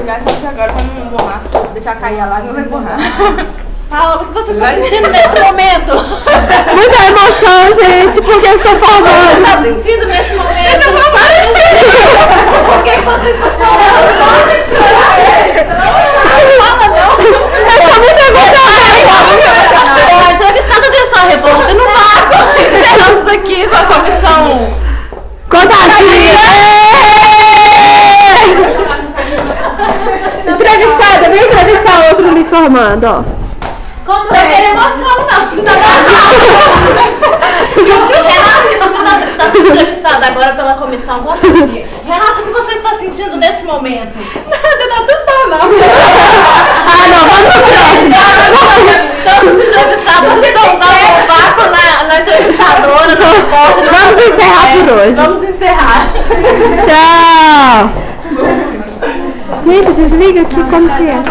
apagar, só que agora pra não borrar. Deixar cair a lágrima vai borrar. Paula, o que você está sentindo nesse momento? Muita emoção, gente, porque eu estou O que você formando. está sentindo nesse momento? Por que você está chorando? Não fala não. Eu tô muito emocionada. A entrevistada deu sua repórter, não tá encerramos aqui com a comissão. Contatinha! Entrevistada, vem entrevistar outro me formando, ó. Como não tem emoção, não. Renata, você está sendo entrevistada agora pela comissão. Conta aqui. Renata, o que você está sentindo nesse momento? Nada, tá tudo normal. Ah, não, vamos pro próximo. Todos os entrevistados estão dando um vácuo na entrevistadora, no repórter. Vamos encerrar por hoje. Vamos encerrar. Tchau. Gente, desliga aqui como que é.